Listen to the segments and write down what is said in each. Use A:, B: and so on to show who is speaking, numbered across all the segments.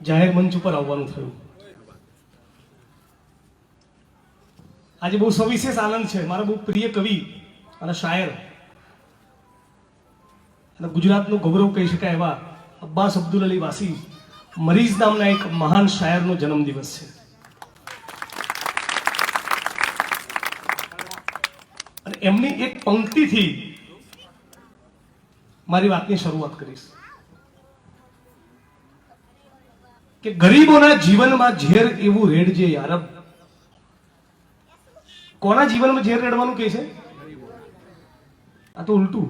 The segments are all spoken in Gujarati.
A: જાહેર મંચ ઉપર આવવાનું થયું. આજે બહુ સવિશેષ આનંદ છે. મારા બહુ પ્રિય કવિ અને શાયર અને ગુજરાતનું ગૌરવ કહી શકાય એવા અબ્બાસ અબ્દુલ અલી વાસી મરીઝ નામના એક મહાન શાયરનો જન્મદિવસ છે. અને એમની એક પંક્તિથી મારી વાતની શરૂઆત કરીશ કે ગરીબોના જીવનમાં ઝેર એવું રેડજે યારબ. કોના જીવનમાં ઝેર રેડવાનું કહે છે? આ તો ઉલટું.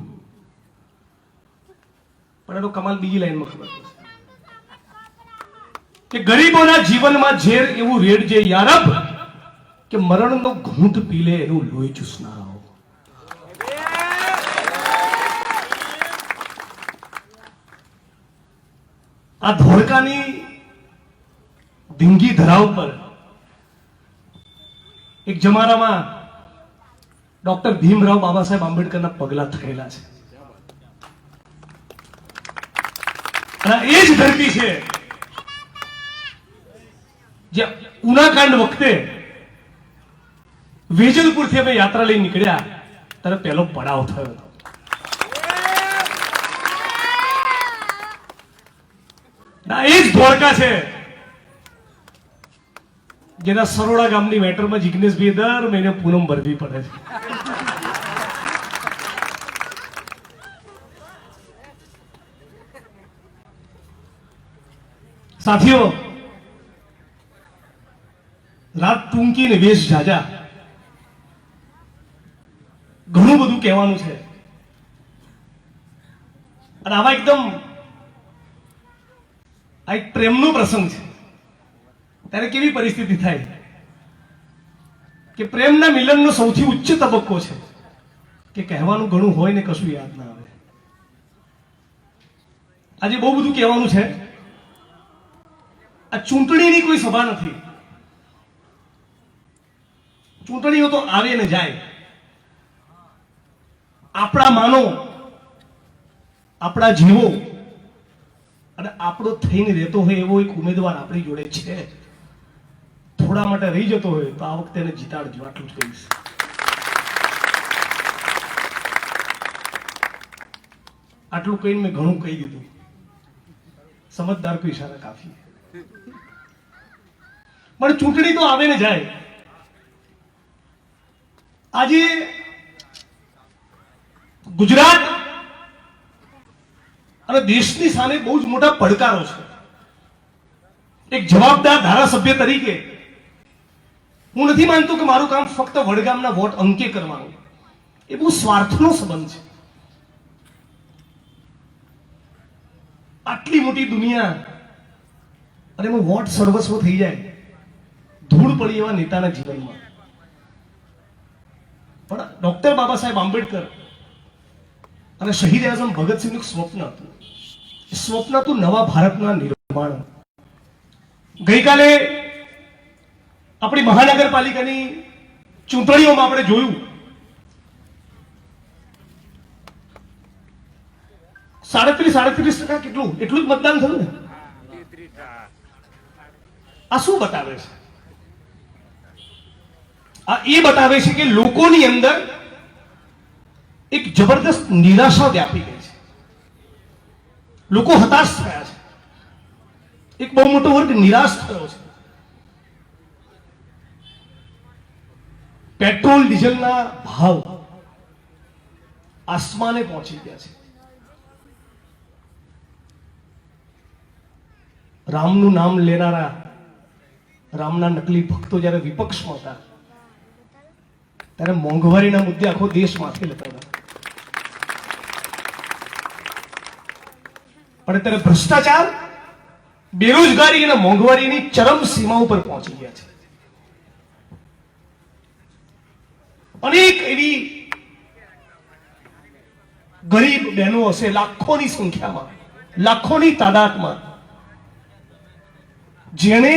A: પણ એનો કમાલ બીજી લાઈનમાં ખબર પડશે કે ગરીબોના જીવનમાં ઝેર એવું રેડજે યારબ કે મરણનો ઘૂંટ પીલે એનું લોહી ચૂસનારાઓ. આ ધોળકાની ધીંગી ધરાવ પર એક જમાનામાં ડોક્ટર ભીમરાવ બાબા સાહેબ આંબેડકરના પગલા થયેલા છે. અને એ જ ધરતી છે જે ઉનાકાંડ વખતે વેજલપુરથી અમે યાત્રા લઈ નીકળ્યા ત્યારે પહેલો પડાવ થયો હતો. એ જ ધોળકા છે જેના સરોડા ગામની મેટરમાં જિગ્નેશભાઈ દર મહિને પૂનમ ભરવી પડે છે. સાથીઓ, રાત ટૂંકી ને વેશ જાજા. ઘણું બધું કહેવાનું છે અને આવા એકદમ આ એક પ્રેમનો પ્રસંગ છે ત્યારે કેવી પરિસ્થિતિ થાય કે પ્રેમના મિલનનો સૌથી ઉચ્ચ તબક્કો છે કે કહેવાનું ઘણું હોય ને કશું યાદ ના આવે. આજે બહુ બધું કહેવાનું છે. આ ચૂંટણીની કોઈ સભા નથી. ચૂંટણીઓ તો આવે ને જાય. આપણા માનો, આપણા જીવો અને આપણો થઈને રહેતો હોય એવો એક ઉમેદવાર આપણી જોડે છે. થોડા માટે રહી જતો હોય તો આ વખતે એને જીતાડજો. આટલું જ કહીશ. આટલું કહીને મેં ઘણું કહી દીધું. સમજદાર કો ઈશારા કાફી. પણ ચૂંટણી તો આવે ને જાય. આજે ગુજરાત અને દેશની સામે બહુ જ મોટા પડકારો છે. એક જવાબદાર ધારાસભ્ય તરીકે હું નથી માનતો કે મારું કામ ફક્ત વડગામના વોટ અંકે કરવાનું. એ બહુ સ્વાર્થનો સંબંધ છે. આટલી મોટી દુનિયા અને એમાં વોટ સર્વસ્વ થઈ જાય, ધૂળ પડી એવા નેતાના જીવનમાં. પણ ડોક્ટર બાબા સાહેબ આંબેડકર અને શહીદ આઝમ ભગતસિંહનું એક સ્વપ્ન હતું. એ સ્વપ્ન હતું નવા ભારતના નિર્માણ. ગઈકાલે આપણી મહાનગરપાલિકાની ચૂંટણીઓમાં આપણે જોયું 37% કેટલું એટલું જ મતદાન થયું ને. આ શું બતાવે છે? આ એ બતાવે છે કે લોકોની અંદર એક જબરદસ્ત નિરાશા વ્યાપી ગઈ છે. લોકો હતાશ થયા છે. એક બહુ મોટો વર્ગ નિરાશ થયો છે. પેટ્રોલ ડીઝલના ભાવ આસમાને પહોંચી ગયા છે. રામનું નામ લેનારા રામના નકલી ભક્તો જ્યારે વિપક્ષમાં હતા ત્યારે મોંઘવારીના મુદ્દે આખો દેશ માથે લેતા હતા. પણ અત્યારે ભ્રષ્ટાચાર, બેરોજગારી અને મોંઘવારીની ચરમ સીમા ઉપર પહોંચી ગયા છે. અનેક એવી ગરીબ બહેનો હશે, લાખોની સંખ્યામાં, લાખોની તાદાદમાં, જેણે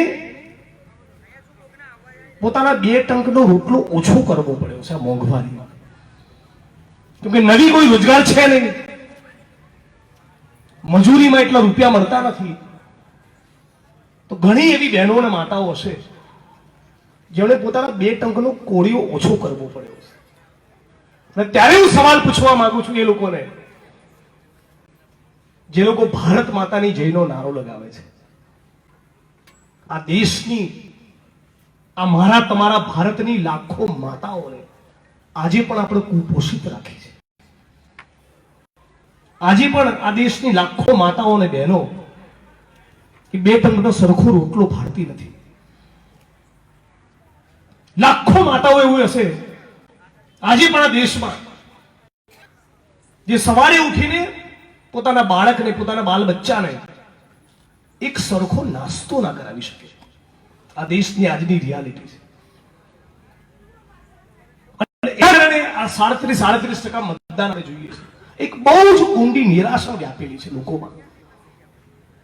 A: પોતાના 2 ટંકનો રોટલો ઓછો કરવો પડ્યો છે આ મોંઘવારીમાં. કેમકે નવી કોઈ રોજગાર છે નહીં, મજૂરીમાં એટલા રૂપિયા મળતા નથી. તો ઘણી એવી બહેનો અને માતાઓ હશે જેમણે પોતાના 2 ટંકનો કોળિયો ઓછો કરવો પડ્યો છે. અને ત્યારે હું સવાલ પૂછવા માંગુ છું એ લોકોને જે લોકો ભારત માતાની જયનો નારો લગાવે છે. આ દેશની, આ મારા તમારા ભારતની લાખો માતાઓને આજે પણ આપણે કુપોષિત રાખી છે. આજે પણ આ દેશની લાખો માતાઓ અને બહેનો એ 2 ટંકનો સરખો રોટલો ફાડતી નથી. લાખો માતાઓ એવું હશે આજે પણ આ દેશમાં જે સવારે ઉઠીને પોતાના બાળકને, પોતાના બાલ બચ્ચાને એક સરખો નાસ્તો ના કરાવી શકે. આ દેશની આજની રિયાલિટી છે. અને એ કારણે આ 37% મતદાન આપણે જોઈએ છે. એક બહુ જ ઊંડી નિરાશા વ્યાપેલી છે લોકોમાં.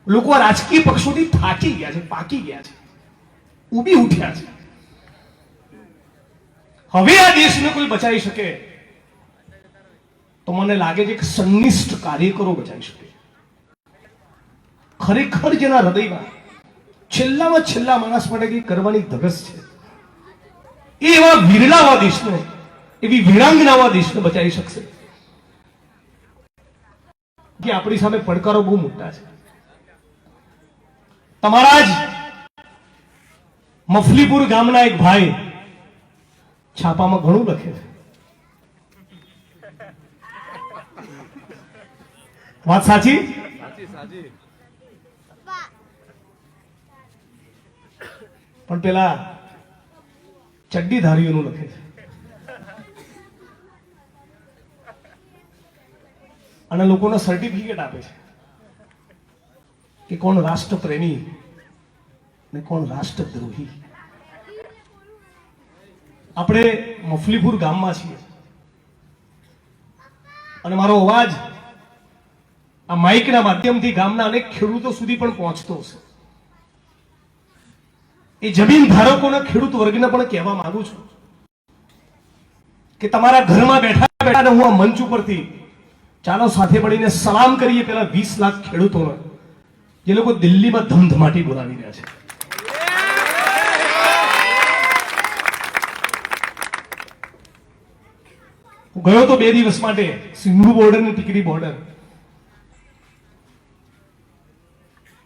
A: લોકો આ રાજકીય પક્ષોથી થાકી ગયા છે, પાકી ગયા છે, ઊભી ઉઠ્યા છે. હવે આ દેશને કોઈ બચાવી શકે તો મને લાગે છે કે સંનિષ્ઠ કાર્યકરો બચાવી શકે. ખરેખર જેના હૃદયમાં છેલ્લામાં છેલ્લા માણસ માટે કંઈક કરવાની ધગસ છે, એ એવા વિરલાવા દેશને, એવી વીરાંગનાવા દેશને બચાવી શકશે. કે આપણી સામે પડકારો બહુ મોટા છે. તમારા જ મફલીપુર ગામના એક ભાઈ છાપામાં ઘણું લખે છે. વાત સાચી? પણ પેલા ચડ્ડીધારીઓનું લખે છે. અને લોકોને સર્ટિફિકેટ આપે છે કે કોણ રાષ્ટ્રપ્રેમી ને કોણ રાષ્ટ્રદ્રોહી. આપણે મફલીપુર ગામમાં છીએ અને મારો અવાજ આ માઇકના માધ્યમથી ગામના અનેક ખેડૂતો સુધી પણ પહોંચતો હશે. એ જમીન ધારકોના ખેડૂત વર્ગને પણ કહેવા માંગુ છું કે તમારા ઘરમાં બેઠા બેઠા હું આ મંચ ઉપરથી ચાલો સાથે મળીને સલામ કરીએ પેલા 20 લાખ ખેડૂતોને જે લોકો દિલ્હીમાં ધમધમાટી બોલાવી રહ્યા છે. હું ગયો તો 2 દિવસ માટે સિંધુ બોર્ડર ને ટીકરી બોર્ડર.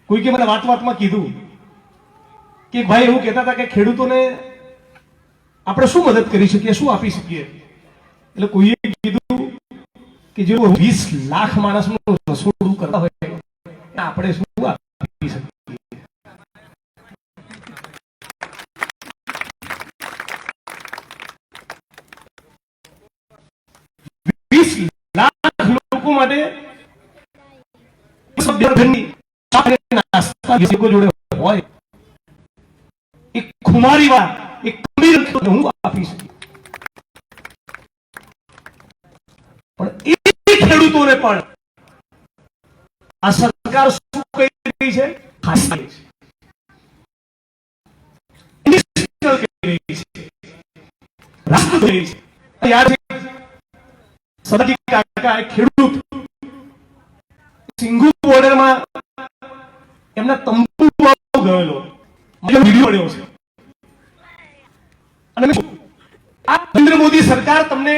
A: કોઈકે મને વાતમાં કીધું કે ભાઈ એવું કહેતા હતા કે ખેડૂતોને આપણે શું મદદ કરી શકીએ, શું આપી શકીએ. એટલે કોઈએ કીધું કે જે 20 લાખ માણસનું રસોડું કરતા હોય આપણે શું આપી શકીએ. 20 લાખ લોકો માટે જોડે હોય એક ખુમારી વા એક કમીર હું આપી શકું. પણ એ ખેડૂતોને પણ આ સરકાર શું કહી રહી છે? ખેડૂત સિંઘુ બોર્ડરમાં એમના તંબુ ગયેલો વિડીયો મળ્યો છે. અને આ નરેન્દ્ર મોદી સરકાર તમને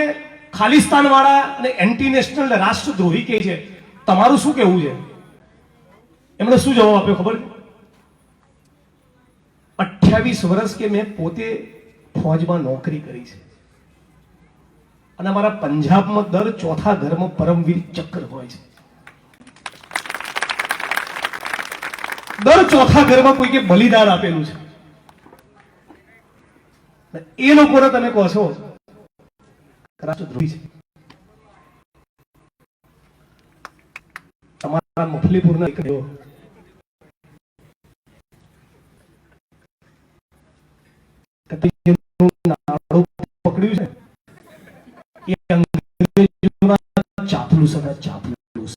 A: ખાલિસ્તાન વાળા અને એન્ટી નેશનલ રાષ્ટ્રદ્રોહી કહે છે. તમારું શું કહેવું છે? એમણે શું જવાબ આપ્યો ખબર? 28 વર્ષ કે મેં પોતે ફોજમાં નોકરી કરી છે અને અમારા પંજાબમાં દર 4થા ઘરમાં પરમવીર ચક્ર હોય છે. દર 4થા ઘરમાં કોઈકે બલિદાન આપેલું છે. એ લોકોને તમે કહો છો રાષ્ટ્રદ્રોહી છે. તમારા મફલીપુરના એક પકડ્યું છે એ અંગ્રેજોના ચાપલુસ હતા. ચાપલુસ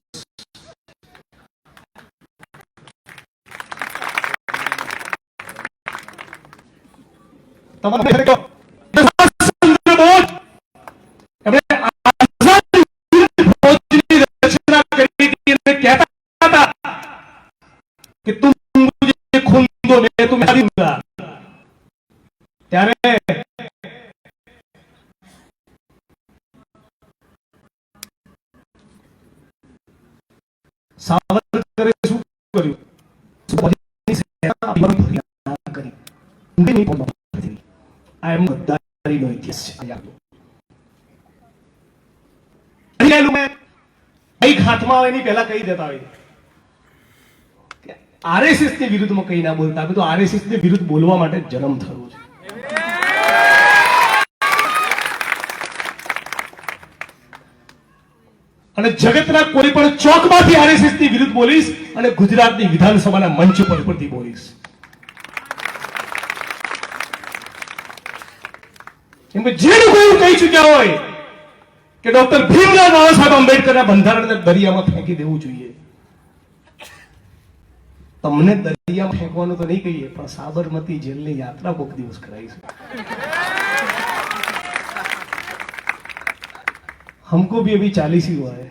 A: कि तुम मुझे खून दो मैं दूंगा ત્યારે સાવરકરે શું કર્યું? આ એમ ગદ્દારીનો ઇતિહાસ છે. કઈ હાથમાં આવે એની પહેલા કહી દેતા હોય આરએસએસ ની વિરુદ્ધમાં કઈ ના બોલતા. તો આરએસએસ ની વિરુદ્ધ બોલવા માટે જન્મ થયો છે. અને જગતના કોઈ પણ ચોકમાંથી આરએસએસ ની વિરુદ્ધ બોલીશ અને ગુજરાતની વિધાનસભાના મંચ પરથી બોલીશ. કેમ કે જે લોકો એવું કહી ચુક્યા હોય કે ડોક્ટર ભીમરાવ બાબા સાહેબ આંબેડકરના બંધારણને દરિયામાં ફેંકી દેવું જોઈએ, તમને દરિયામાં ફેંકવાનું તો નહીં કહીએ, પણ સાબરમતી જેલની યાત્રા કોઈક દિવસ કરાવીશું. हमको भी अभी 40 ही हुआ है.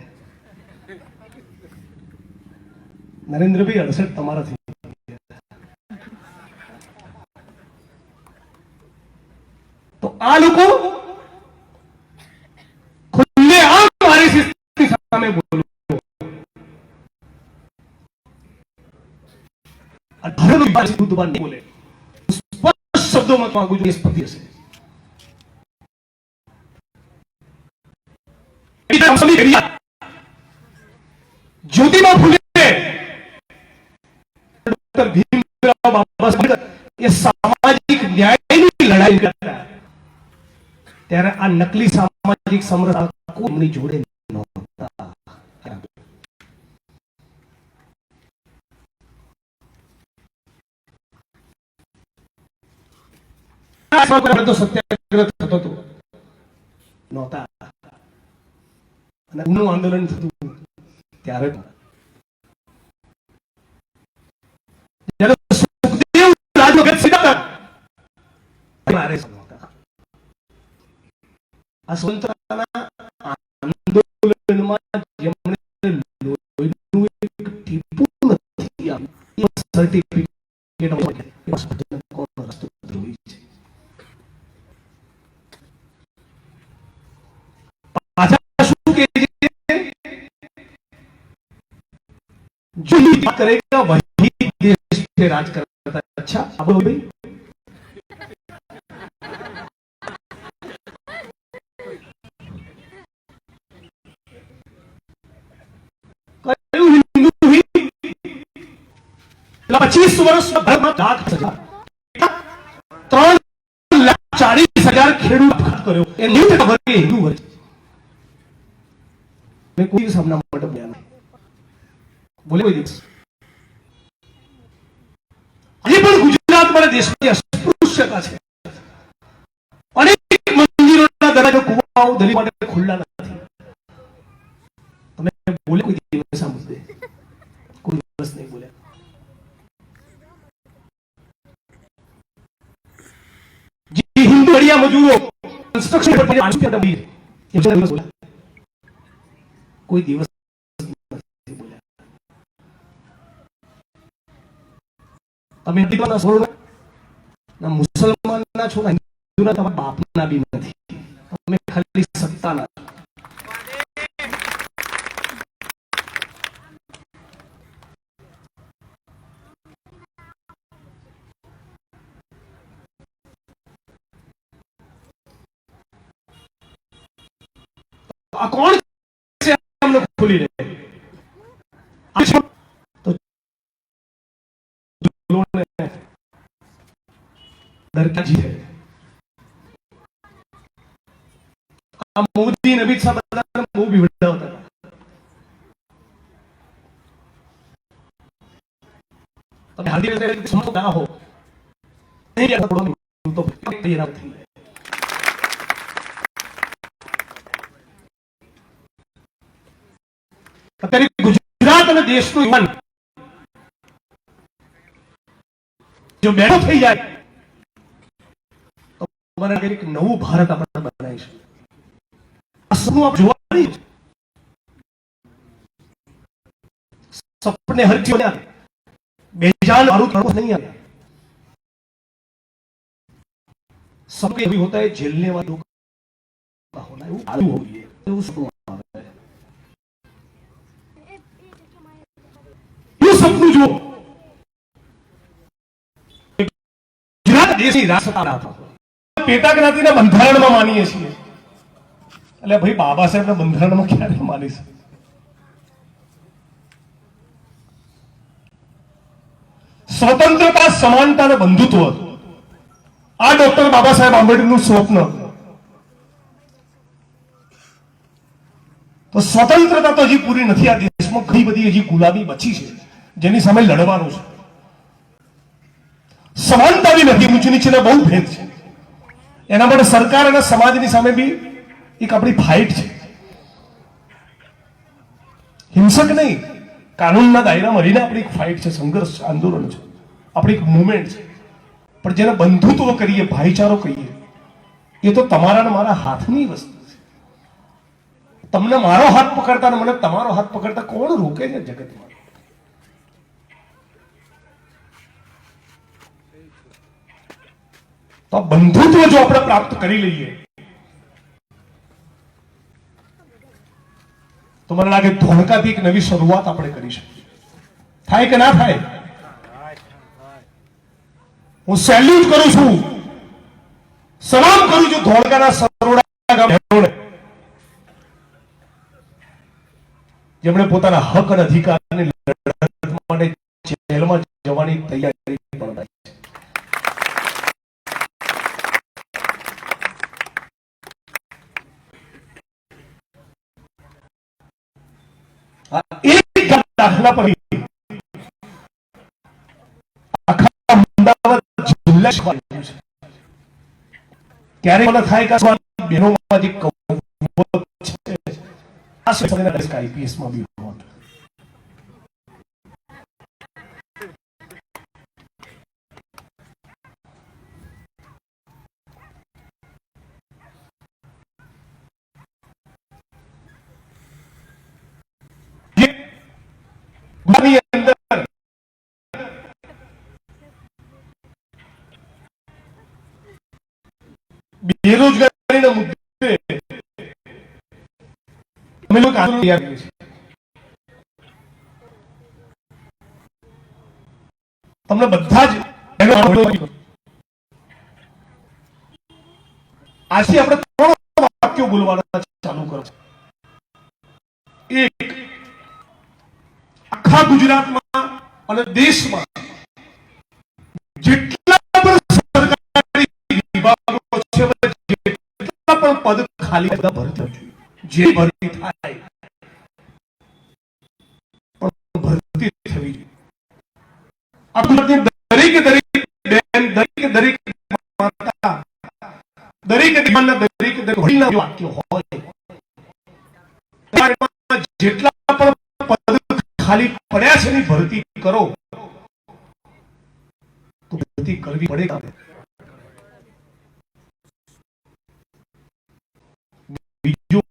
A: नरेंद्र भाई 68 તમારા થી. તો આ લોકો ખુલ્લે આમ આરએસએસ ની સામે બોલો. અઢારનો વિવાદ દુબાર નહીં બોલે. સ્પષ્ટ શબ્દોમાં માંગુ છું, સ્પષ્ટ હશે. જ્યોતિબા ફૂલે ડોક્ટર ભીમરાવ બાબા સાહેબ એ સામાજિક ન્યાયની લડાઈ કરતા ત્યારે આ નકલી સામાજિક સમરસ કોઈની જોડે નહોતા. તો સત્યાગ્રહ થતો હતો નહોતા અને આંદોલન થતું ત્યારે સુખદેવ રાજભગત સીધા આ સ્વતંત્રતાના આંદોલનમાં જેમણે લોહીનું એક ટીપું નથી આપ્યું એ સર્ટિફિકેટ કોણ રસ્તો ધ્રુવી છે. પાછા શું કે जो बात करेगा वही देश पे राज करता है. अच्छा अब भाई हिंदू ही 25 વર્ષ ભારતમાં 3,40,000 ખેડૂત આપઘાત કર્યો. એ 90% વર્ગ હિન્દુ વર્ગ. મેં કોઈ સામના માટે બોલ્યા નહીં. બોલે કોઈ દિવસ આજે પણ ગુજરાતમાં દેશની અસ્પૃશ્યતા છે. અનેક મંદિરોના દરવાજો કુવાઓ દલિત માટે ખુલ્લા નથી. તમે બોલે કોઈ દિવસ આ મુદ્દે? કોઈ દિવસ નહીં બોલ્યા. જે હિન્દુ અડિયા મજૂરો કન્સ્ટ્રક્શન પર કોઈ દિવસ તમે હિન્દુના છો ના મુસલમાનના છો ના હિન્દુના તમારા બાપના બી નથી. તમે ખાલી સત્તાના છો. આ કોણ છે અમને ખોલી રહે दरकाजी है. मोदी नबी साहब मुंह भी बड़ा होता है. तब हार्दिक समझ ना हो नहीं क्या थोड़ा तो ये ना थी. અત્યારે ગુજરાત અને દેશનું યુવાન જો બેઠો થઈ જાય એક નવું ભારત આપણે બનાવીશું. આ સપનું આપ જોવાની સપને હર ચીજ બેજાન મારું નહીં આવે. सबको ये भी होता है झेलने वालों का होना है, वो आलू हो गई है, वो सपना है। ये सपનું જો ગુજરાત દેશની રાષ્ટ્રતા હતા, પેટા જ્ઞાતિના બંધારણમાં માનીએ છીએ, એટલે ભાઈ બાબા સાહેબના બંધારણમાં ક્યારે માનીશ? સ્વતંત્રતા, સમાનતા અને બંધુત્વ, આ ડોક્ટર બાબા સાહેબ આંબેડકરનું સ્વપ્ન હતું. તો સ્વતંત્રતા તો હજી પૂરી નથી. આ દેશમાં ઘણી બધી હજી ગુલામી બચી છે, જેની સામે લડવાનું છે. સમાનતા બી નથી, ઊંચ નીચેના બહુ ભેદ છે. એના માટે સરકાર અને સમાજની સામે બી એક આપણી ફાઇટ છે. હિંસક નહીં, કાનૂનના દાયરામાં રહીને આપણી એક ફાઇટ છે, સંઘર્ષ છે, આંદોલન છે, આપણી એક મુવમેન્ટ છે. પણ જેને બંધુત્વ કરીએ, ભાઈચારો કહીએ, એ તો તમારા ને મારા હાથની વસ્તુ છે. તમને મારો હાથ પકડતા ને મને તમારો હાથ પકડતા કોણ રોકે છે જગતમાં? તો બંધુત્વ જો આપણે પ્રાપ્ત કરી લઈએ તો મને લાગે ધોળકાથી એક નવી શરૂઆત આપણે કરી શકીએ. થાય કે ના થાય? હું સેલ્યુટ કરું છું, સલામ કરું છું ધોળકાના સરોડા ગામને, જેમણે પોતાના હક અને અધિકારની લડત માટે જેલમાં જવાની તૈયારી પણ કરી છે. એક દાખલા પર આખા અમદાવાદ જિલ્લા ક્યારે મને થાય કે બહેનોમાં જે કૌવત છે આ સમયના આઈપીએસ માં બી હોત. બેરોજગારીના મુદ્દે અમે લોકો આંદોલન તૈયાર કરીએ છીએ. તમને બધા જ આજથી આપણે 3 વાક્યો બોલવાના ચાલુ કરો. એક, આખા ગુજરાતમાં અને દેશમાં જેટલા પણ સરકારી વિભાગો છે, જેટલા પણ પદ ખાલી બધા ભરતા જોઈએ. જે ભરતી થાય પણ ભરતી થવી જોઈએ. આ ગુજરાતની દરેક દરેક બેન, દરેક દરેક માતા, દરેક દીવાનના દરેક દરેક વડીલના વાક્યો હોય, જેટલા પણ પદ ખાલી પડ્યા છે એની ભરતી કરો તો ભરતી કરવી પડે. બીજું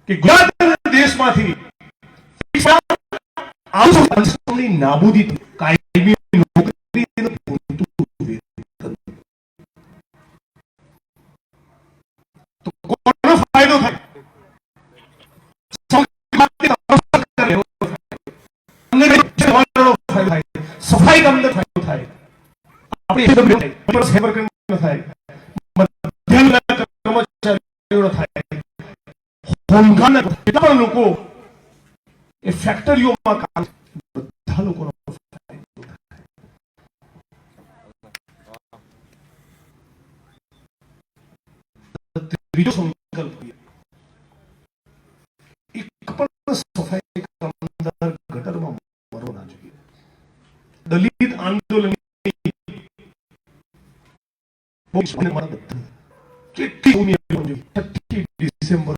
A: કે ગુજરાત દેશમાંથી નાબૂદી, કાયમી નોકરી, તો કોનો ફાયદો થાય? સફાઈ કામદાર ફાયદો થાય, આપણી થાય, કર્મચારીઓ થાય, હોમગાર્ડના કેટલા પણ લોકો એ ફેક્ટરીઓમાં કામ, બધા લોકોનો ફાયદો થાય. ત્રીજો સંકલ્પ, એક પણ સફાઈ કામદાર ગટરમાં મરવો ના જોઈએ. દલિત આંદોલન કેટલી 30 ડિસેમ્બર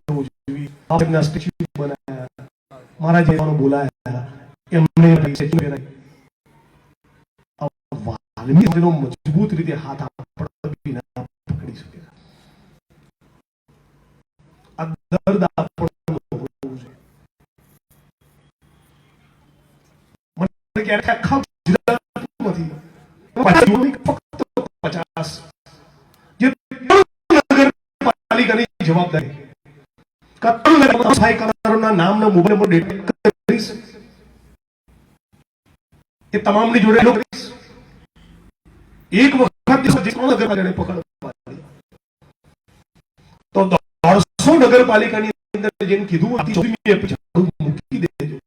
A: સ્ટેચ્યુ બનાયા, મારા જેવાનો બોલાયા, એમને મજબૂત રીતે હાથ પકડી શકે. આ દર્દ આપણને હોવું જોઈએ. મને ક્યારેક આખા ગુજરાતમાંથી ફક્ત 50 જવાબદારી સફાઈ કામદારોના નામનો મોબાઈલ નંબર ડેટા કરીશ, એ તમામની જોડે કરીશ. એક વખત નગરપાલિકાને પકડ તો 150 નગરપાલિકાની અંદર જેમ કીધું મૂકી દેજો.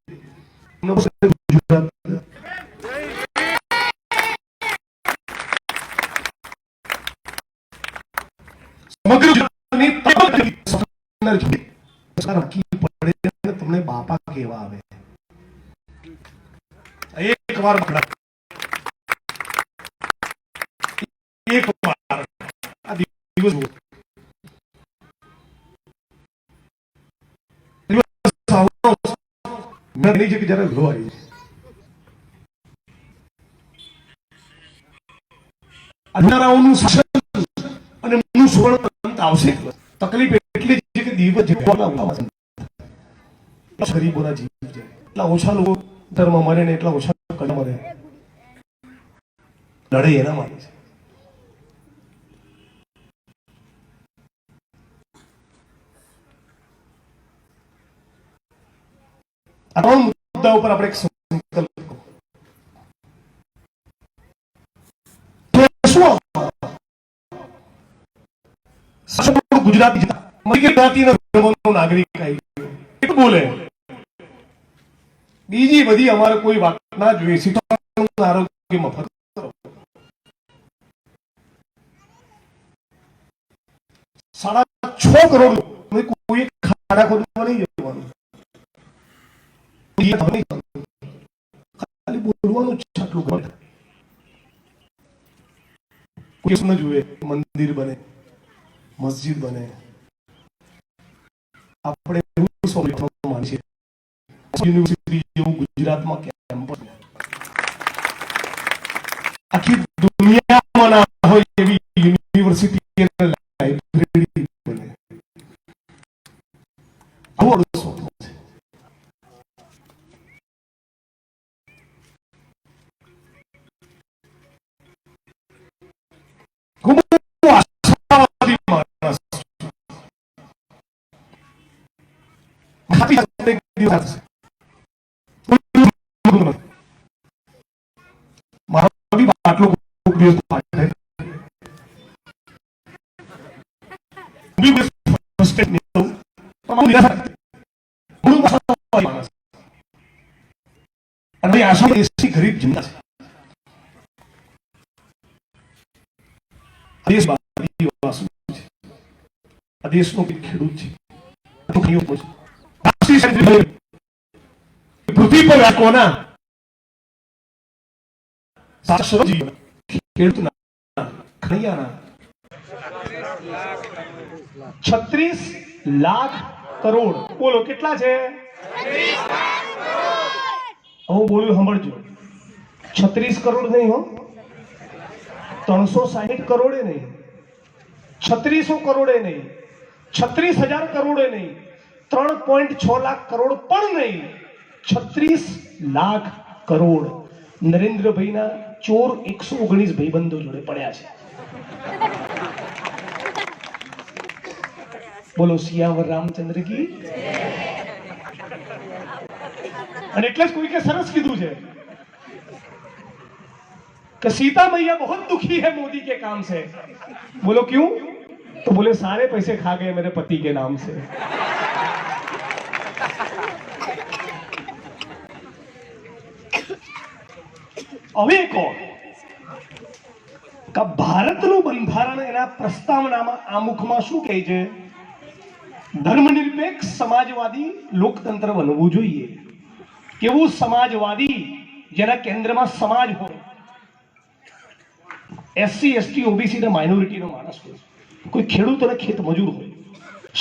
A: તમને બાપા કેવા આવે એક વાર આ દિવસ જયારે લો આવી અનારાઓનું શાસન અને સુવર્ણ અંત આવશે. તકલીફ એટલી છે કે દિવસ ગરીબોના જીવ છે, એટલા ઓછા લોકો ધર્મ મરે ને એટલા ઓછા કણ મરે. લડાઈ એના માટે છે. આ ત્રણ મુદ્દા ઉપર આપણે એક સંકલ્પ ગુજરાતી નાગરિક બોલે, બીજી બધી અમારે કોઈ વાત ના જોઈએ. આરોગ્ય મફત કરો. 6.5 કરોડ કોઈ ખાડા ખોદવા નહીં જવાનું, ખાલી બોલવાનું આટલું ઘર કોઈ ન જોઈએ. મંદિર બને, મસ્જિદ બને, આપણે યુનિવર્સિટી જેવું ગુજરાતમાં કેમ્પસ આખી દુનિયામાં ના હોય એવી યુનિવર્સિટી લાઇબ્રેરી બને. આવું સ્વપ્ન છે. ખૂબ આશાવાદી માણસ ગરીબ જનતા છે. દેશનો ખેડૂત છે. પૃથ્વી પર કોના ખેડૂતના 36 લાખ કરોડ. બોલો કેટલા છે? હું બોલ્યું સાંભળજો. 36 કરોડ નહીં હો, 360 કરોડે નહીં, 3600 કરોડે નહીં, 36,000 કરોડે નહીં, 3.6 લાખ કરોડ પણ નહીં, 36 લાખ કરોડ નરેન્દ્રભાઈના ચોર 119 ભાઈબંધો જોડે પડ્યા છે. બોલો સિયાવર રામચંદ્ર કી. અને એટલે જ કોઈ કે સરસ કીધું છે कि सीता मैया बहुत दुखी है मोदी के काम से. बोलो क्यों? तो बोले सारे पैसे खा गए मेरे पति के नाम से. હવે કોણ કે ભારતનું બંધારણ એના પ્રસ્તાવનામાં આમુખમાં શું કહે છે? ધર્મનિરપેક્ષ સમાજવાદી લોકતંત્ર બનવું જોઈએ. કેવું સમાજવાદી? જેના કેન્દ્રમાં સમાજ હોય, એસસી એસટી ઓબીસી ને માઇનોરિટીનો માણસ હોય, કોઈ ખેડૂત અને ખેત મજૂર હોય,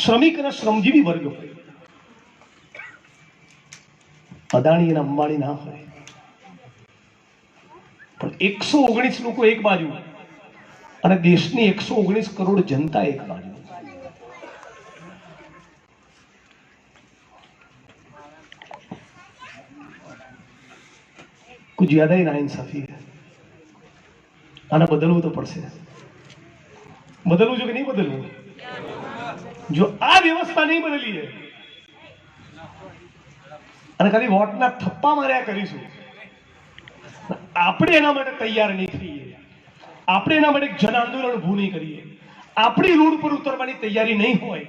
A: શ્રમિક અને શ્રમજીવી વર્ગ હોય, અદાણી અને અંબાણી ના હોય, પણ 119 લોકો એક બાજુ અને દેશની 119 કરોડ જનતા એક બાજુ. कुछ ज्यादा ही नाइंसाफी है. आना बदलવું તો પડશે. બદલવું જો કે નહીં બદલવું? જો આ વ્યવસ્થા નહીં બદલી છે અને ખાલી વોટના થપ્પા માર્યા કરીશું, આપણે એના માટે તૈયાર નહીં થઈએ, આપણે એના માટે જન આંદોલન ઊભું નહીં કરીએ, આપણી રોડ પર ઉતરવાની તૈયારી નહીં હોય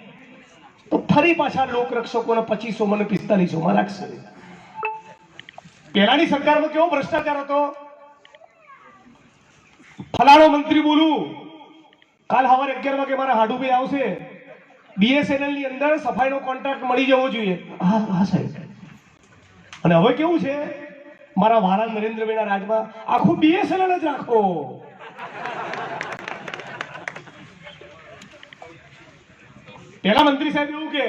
A: તો ફરી પાછા લોકરક્ષકોને 2500 મને 4500 રાખશે. પહેલાની સરકારમાં કેવો ભ્રષ્ટાચાર હતો. ફલાણો મંત્રી બોલું કાલ સવારે 11 વાગે મારા હાડુભાઈ આવશે, BSNL ની અંદર સફાઈનો કોન્ટ્રાક્ટ મળી જવો જોઈએ. હા હા સાહેબ. અને હવે કેવું છે, મારા વાલા નરેન્દ્રભાઈના રાજમાં આખું BSNL જ રાખો. પેલા મંત્રી સાહેબ એવું કે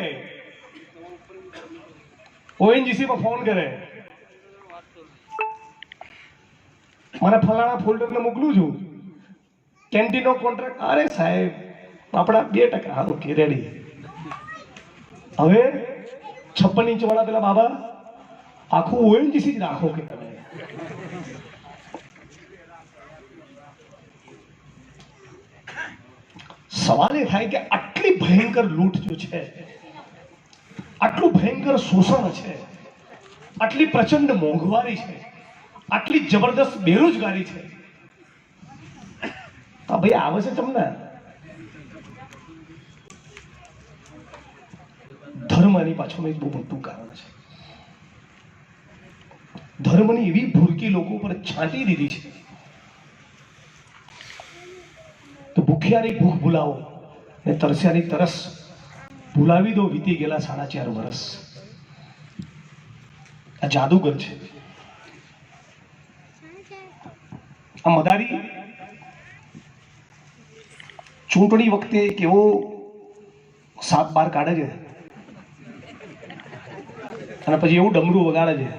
A: ONGC માં ફોન કરે, મને ફલાણા ફોલ્ડરને મોકલું છું, કેન્ટીનનો કોન્ટ્રાક્ટ. અરે સાહેબ આપણા 2%. હા ઓકે રેડી. હવે 56 ઇંચ વાળા પેલા બાબા આખું ONGC જ રાખો કે તમે. સવાલ એ થાય કે આટલી ભયંકર લૂંટ જો છે, આટલું ભયંકર શોષણ છે, આટલી પ્રચંડ મોંઘવારી છે, આટલી જબરદસ્ત બેરોજગારી છે, તો ભાઈ આવે છે તમને. ધર્મ એની પાછળનું એક બહુ મોટું કારણ છે. ધર્મની એવી ભૂરકી લોકો પર છાંટી દીધી છે તો ભૂખ્યાની ભૂખ ભૂલાવો ને તરસ્યાની તરસ ભૂલાવી દો. વીતી ગયેલા 4.5 વર્ષ. આ જાદુગર છે. આ મદારી ચૂંટણી વખતે કેવો 7-12 કાઢે છે અને પછી એવું ડમરું વગાડે છે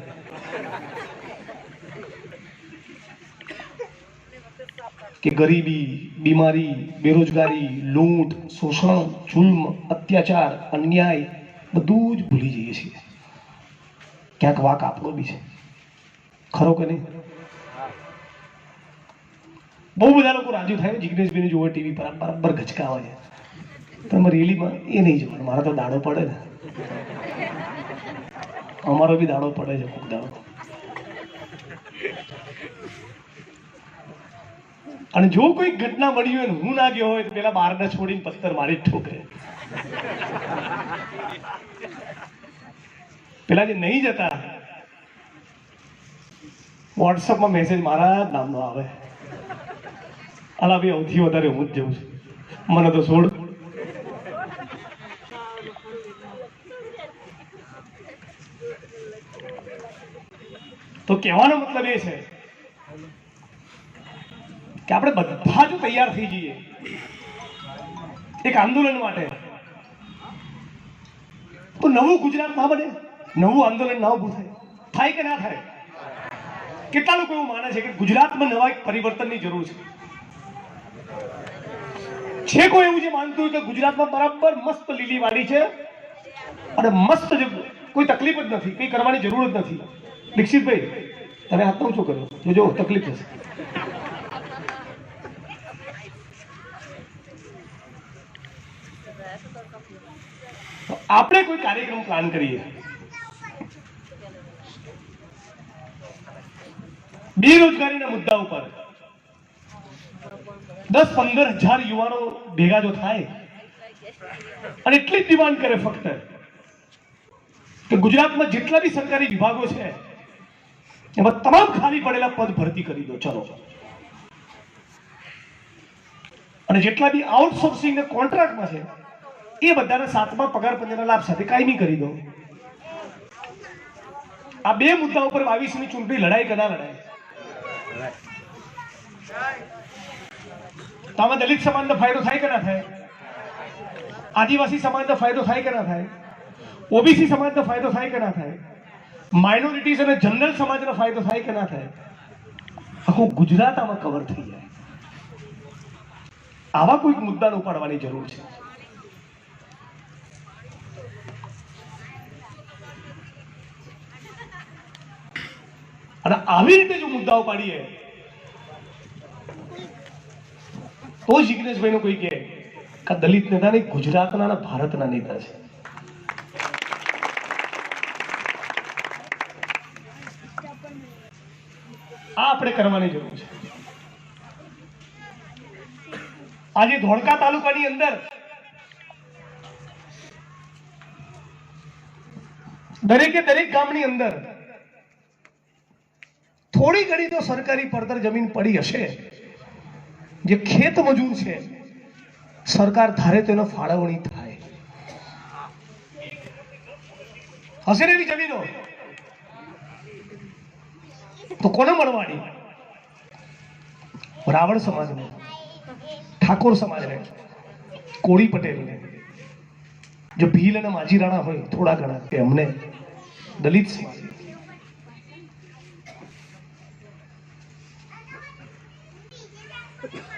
A: કે ગરીબી, બીમારી, બેરોજગારી, લૂંટ, શોષણ, જુલ્મ, અત્યાચાર, અન્યાય બધું જ ભૂલી જઈએ છીએ. ક્યાંક વાક આપણો બી છે, ખરો કે નહીં? બહુ બધા લોકો રાજી થાય જિગ્નેશભાઈને જોવે ટીવી પર બરાબર ગચકાવે છે. તમે રેલીમાં એ નહીં જોવાનું. મારા તો દાડો પડે ને, અમારો બી દાડો પડે છે ખૂબ દાડો. અને જો કોઈ ઘટના બની હોય હું ના ગયો હોય તો પેલા બહારના છોડીને પથ્થર મારી જ ઠોકે. પેલા જે નહીં જતા વોટ્સઅપમાં મેસેજ મારા નામનો આવે, અલા ભાઈ સૌથી વધારે હું જ જઉં છું, મને તો છોડ. તો કહેવાનો મતલબ એ છે કે આપણે બધા જો તૈયાર થઈ જઈએ એક આંદોલન માટે તો નવું ગુજરાત ના બને, નવું આંદોલન ના ઉભું થાય કે ના થાય? કેટલા લોકો એવું માને છે કે ગુજરાતમાં નવા એક પરિવર્તનની જરૂર છે કોઈ એવું જે માનતું હોય કે ગુજરાતમાં બરાબર મસ્ત લીલી વાડી છે અને મસ્ત કોઈ તકલીફ જ નથી, કંઈ કરવાની જરૂર જ નથી? દીક્ષિતભાઈ તમે હાથ ઊંચો કર્યો, જોજો તકલીફ થશે. આપણે કોઈ કાર્યક્રમ પ્લાન કરીએ, બેરોજગારીના મુદ્દા ઉપર 10-15 હજાર યુવાનો ભેગા જો થાય અને એટલી જ ડિમાન્ડ કરે ફક્ત કે ગુજરાતમાં જેટલા બી સરકારી વિભાગો છે એમાં તમામ ખાલી પડેલા પદ ભરતી કરી દો, ચલો. અને જેટલા બી આઉટસોર્સિંગ ને કોન્ટ્રાક્ટમાં છે એ બધાને 7મા પગાર પંચના લાભ સાથે કાયમી કરી દો. આ બે મુદ્દા ઉપર 22ની ચૂંટણી લડાઈ કે ના લડાય? તો આમાં દલિત સમાજનો ફાયદો થાય કે ના થાય? આદિવાસી સમાજનો ફાયદો થાય કે ના થાય? ઓબીસી સમાજનો ફાયદો થાય કે ના થાય? માઇનોરિટીઝ અને જનરલ સમાજનો ફાયદો થાય કે ના થાય? આખું ગુજરાત આમાં કવર થઈ જાય. આવા કોઈક મુદ્દાને ઉપાડવાની જરૂર છે. અને આવી રીતે જો મુદ્દાઓ પાડીએ તો જિગ્નેશભાઈ નું કોઈ કહે આ દલિત નેતા નહીં, ગુજરાતના અને ભારતના નેતા છે. આ આપણે કરવાની જરૂર છે. આજે ધોળકા તાલુકાની અંદર દરેકે દરેક ગામની અંદર થોડી ઘણી તો સરકારી પડતર જમીન પડી હશે, જે ખેત મજૂર છે, સરકાર ધારે તો એનો ફાળવણી થાય. હશે ને એવી જમીનો? તો કોને મળવાની? રાવણ સમાજને, ઠાકોર સમાજને, કોળી પટેલને, જો ભીલ અને માજી રાણા હોય થોડા ઘણા એમને, દલિત સમાજ.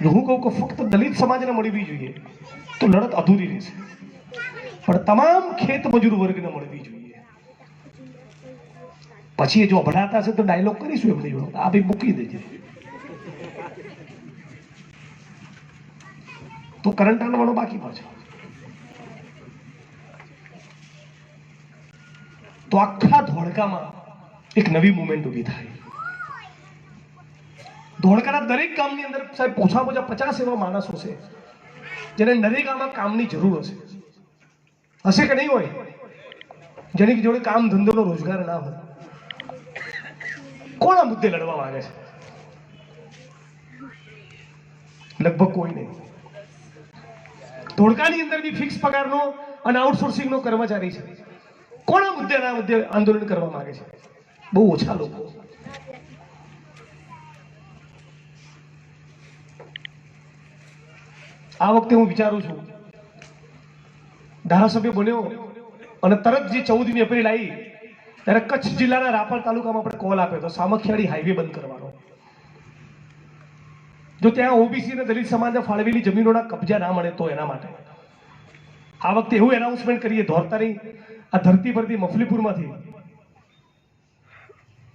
A: જો હું કહું કે ફક્ત દલિત સમાજને મળવી જોઈએ તો લડત અધૂરી રહેશે, પણ તમામ ખેત મજૂર વર્ગને મળવી જોઈએ. પછી જો અભડાતા છે તો ડાયલોગ કરીશું એમને, આ ભાઈ મૂકી દેજે તો કરંટ આલવાનો બાકી પાછો. તો આખા ધોળકામાં એક નવી મુવમેન્ટ ઊભી થાય. ધોળકાના દરેક ગામની અંદર સાહેબ ઓછામાં ઓછા 50 એવા માણસો છે જેને નરેગામાં કામની જરૂર હશે. હશે કે નહીં હોય? જેની જોડે કામ ધંધોનો રોજગાર ના હોય. કોણ આ મુદ્દે લડવા માંગે છે? લગભગ કોઈ નહીં. ધોળકાની અંદર બી ફિક્સ પગારનો અને આઉટસોર્સિંગનો કર્મચારી છે. કોણ આ મુદ્દે આંદોલન કરવા માંગે છે? બહુ ઓછા લોકો. આ વખતે હું વિચારું છું, ધારાસભ્ય બન્યો અને તરત જે 14મી એપ્રિલ આવી ત્યારે કચ્છ જિલ્લાના રાપર તાલુકામાં આપણે કોલ આપ્યો હતો સામખિયાળી હાઈવે બંધ કરવાનો. જો ત્યાં ઓબીસી અને દલિત સમાજને ફાળવેલી જમીનોના કબજા ના મળે તો એના માટે આ વખતે એવું એનાઉન્સમેન્ટ કરીએ ધોળકાની આ ધરતી પરથી મફલીપુરમાંથી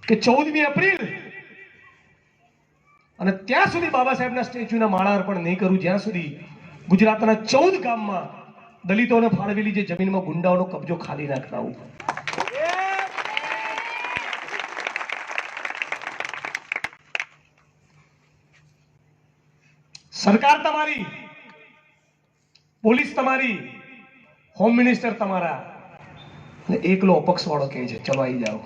A: કે 14મી એપ્રિલ અને ત્યાં સુધી બાબા સાહેબના સ્ટેચ્યુના માળા અર્પણ નહીં કરું જ્યાં સુધી ગુજરાતના 14 ગામમાં દલિતોને ફાળવેલી જે જમીનમાં ગુંડાઓનો કબજો ખાલી ના કરાવું. સરકાર તમારી, પોલીસ તમારી, હોમ મિનિસ્ટર તમારા અને એકલો અપક્ષ વાળો કહે છે ચલો આવી જાઓ.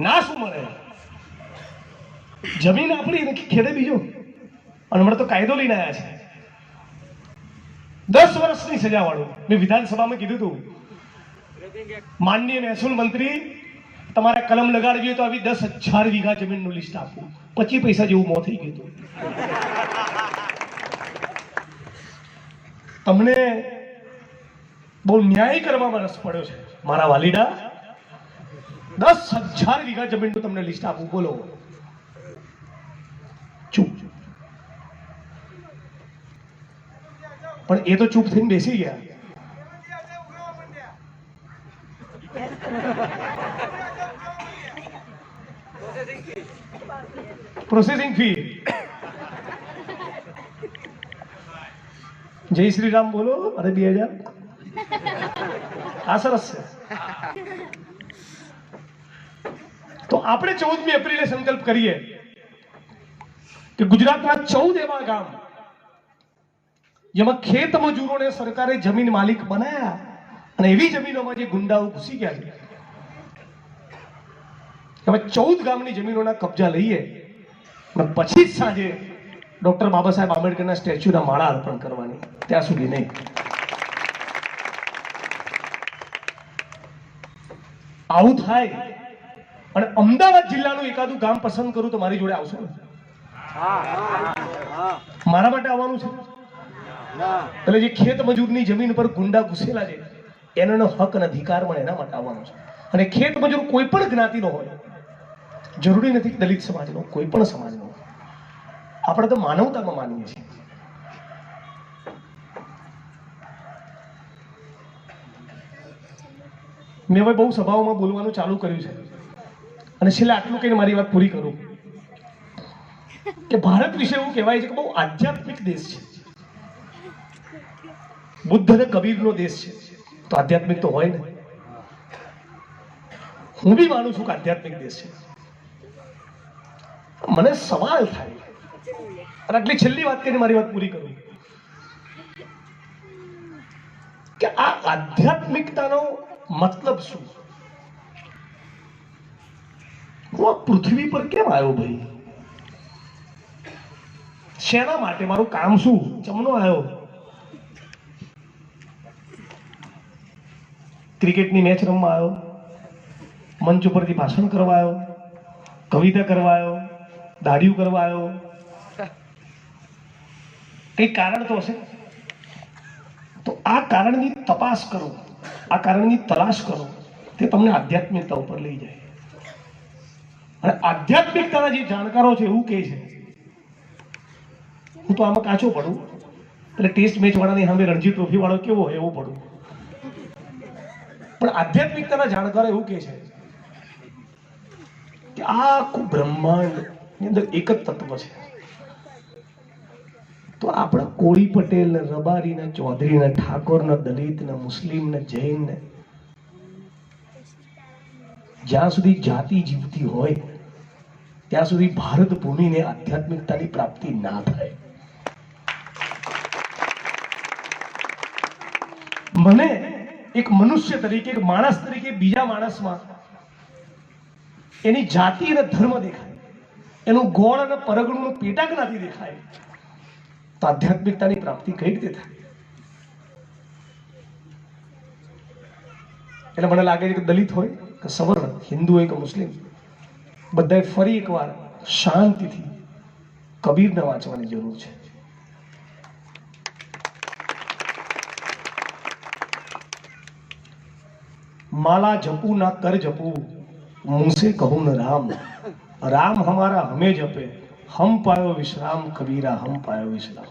A: ના શું મળે? જમીન આપણી ખેડે બીજો. અને હમણાં તો કાયદો લઈને આવ્યા છે 10 વર્ષની સજા વાળું. મેં વિધાનસભામાં કીધું હતું માનનીય મહેસૂલ મંત્રી તમારે કલમ લગાડવી હોય તો આવી 10,000 વીઘા જમીનનું લિસ્ટ આપવું. 25 પૈસા જેવું મોં થઈ ગયું હતું. તમને બહુ ન્યાય કરવામાં રસ પડ્યો છે મારા વાલીડા. 10,000 વીઘા જમીનનું તમને લિસ્ટ આપવું. બોલો ચૂપ. પણ એ તો ચૂપ થઈને બેસી ગયા. Processing fee. જય શ્રી રામ બોલો. અરે 2000 આ સરસ છે. તો આપણે 14મી એપ્રિલે સંકલ્પ કરીએ કે ગુજરાતના 14 એવા ગામ જેમાં ખેત મજૂરોને સરકારે જમીન માલિક બનાયા અને એવી જમીનોમાં જે ગુંડાઓ ઘૂસી ગયા છે હવે 14 ગામની જમીનોના કબજા લઈએ અને પછી જ સાંજે ડોક્ટર બાબા સાહેબ આંબેડકરના સ્ટેચ્યુના માળા અર્પણ કરવાની. ત્યાં સુધી નહીં. આવું થાય અને અમદાવાદ જિલ્લાનું એકાદું ગામ પસંદ કરું તો મારી જોડે આવશો ને? મારા માટે આવવાનું છે. એટલે જે ખેત મજૂરની જમીન પર ગુંડા ઘૂસેલા છે એનો હક અને અધિકાર મળે એના માટે આવવાનું છે. અને ખેત મજૂર કોઈ પણ જ્ઞાતિનો હોય, જરૂરી નથી દલિત સમાજનો, કોઈ પણ સમાજનો. આપણે તો માનવતામાં માનીએ છીએ. મેં હવે બહુ સભાઓમાં બોલવાનું ચાલુ કર્યું છે અને છેલ્લે આટલું કહીને મારી વાત પૂરી કરું. કે ભારત વિશે એવું કહેવાય છે કે બહુ આધ્યાત્મિક દેશ છે. બુદ્ધ અને કબીરનો દેશ છે, તો આધ્યાત્મિક તો હોય ને. હું બી માનું છું કે આધ્યાત્મિક દેશ છે. મને સવાલ થાય, અને આટલી છેલ્લી વાત કરીને મારી વાત પૂરી કરું, કે આ આધ્યાત્મિકતાનો મતલબ શું? હું આ પૃથ્વી પર કેમ આવ્યો ભાઈ? શેના માટે? મારું કામ શું? ચમનો આવ્યો? ક્રિકેટની મેચ રમવા આવ્યો? મંચ ઉપરથી ભાષણ કરવા આવ્યો? કવિતા કરવા આવ્યો? દાઢીઓ કરવા આવ્યો? કઈ કારણ તો હશે. તો આ કારણની તપાસ કરો, આ કારણની તલાશ કરો, તે તમને આધ્યાત્મિકતા ઉપર લઈ જાય. અને આધ્યાત્મિકતાના જે જાણકારો છે એવું કહે છે, હું તો આમાં કાચો પડું એટલે ટેસ્ટ મેચ વાળાની સામે રણજી ટ્રોફી વાળો કેવો હોય એવું પડું. પણ આધ્યાત્મિકતાના જાણકારો એવું કહે છે કે આ આખું બ્રહ્માંડ ની અંદર એક જ તત્વ છે. તો આપણા કોળી પટેલ ને રબારી ને ચૌધરી ને ઠાકોર ને દલિત ને મુસ્લિમ ને જૈન ને, જ્યાં સુધી જાતિ જીવતી હોય ત્યાં સુધી ભારત ભૂમિને આધ્યાત્મિકતાની પ્રાપ્તિ ના થાય. મને એક મનુષ્ય તરીકે, એક માણસ તરીકે બીજા માણસમાં એની જાતિ અને ધર્મ દેખાય, એનું ગોળ અને પરગણું પેટા જ્ઞાતિ દેખાય, તો આધ્યાત્મિકતાની પ્રાપ્તિ કઈ રીતે થાય? એટલે મને લાગે છે કે દલિત હોય કે સવર્ણ, હિન્દુ હોય કે મુસ્લિમ, બધાએ ફરી એકવાર શાંતિથી કબીરને વાંચવાની જરૂર છે. माला जपू ना कर जपू, मुंह से कहूं न राम, राम हमारा हमें जपे, हम पायो विश्राम, कबीरा हम पायो विश्राम.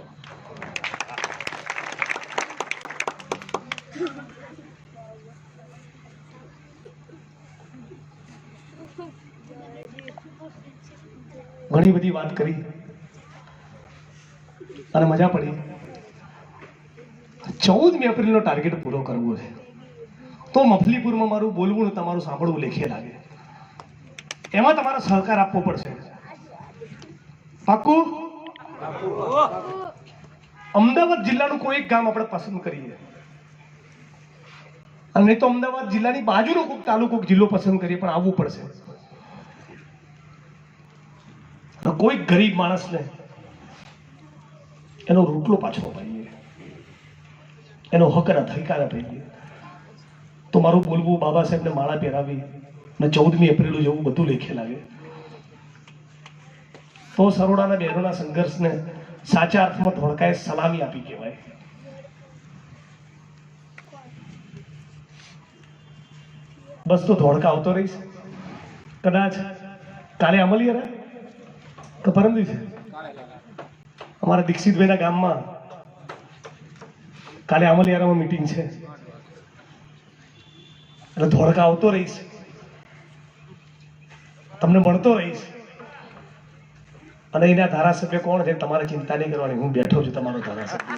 A: ઘણી બધી વાત કરી અને મજા પડી. 14મી એપ્રિલનો ટાર્ગેટ પૂરો કરવો છે, તો મફલીપુરમાં મારું બોલવું, તમારું સાંભળવું લેખે લાગે. એમાં તમારો સહકાર આપવો પડશે. પાક્કું? અમદાવાદ જિલ્લાનું કોઈ એક ગામ આપણે પસંદ કરીએ, અને તો અમદાવાદ જિલ્લાની બાજુનો કોઈક તાલુકો, જિલ્લો પસંદ કરીએ, પણ આવવું પડશે. કોઈ ગરીબ માણસને એનો રોટલો પાછો અપાઈએ, એનો હક અને અધિકાર અપાઈએ, તો મારું બોલવું, બાબા સાહેબને માળા પહેરાવી અને 14મી એપ્રિલ જવું બધું લેખે લાગે. તો સરોડાના બહેનોના સંઘર્ષને સાચા અર્થમાં ધોળકાએ સલામી આપી કહેવાય. બસ તો ધોળકા આવતો રહીશ. કદાચ કાલે અમલિયારા તો પરમ દિવસે અમારા દીક્ષિતભાઈના ગામમાં કાલે અમલિયારામાં મીટિંગ છે, એટલે ધોળકા આવતો રહીશ, તમને મળતો રહીશ. અને એના ધારાસભ્ય કોણ છે તમારે ચિંતા નહીં કરવાની, હું બેઠો છું તમારો ધારાસભ્ય.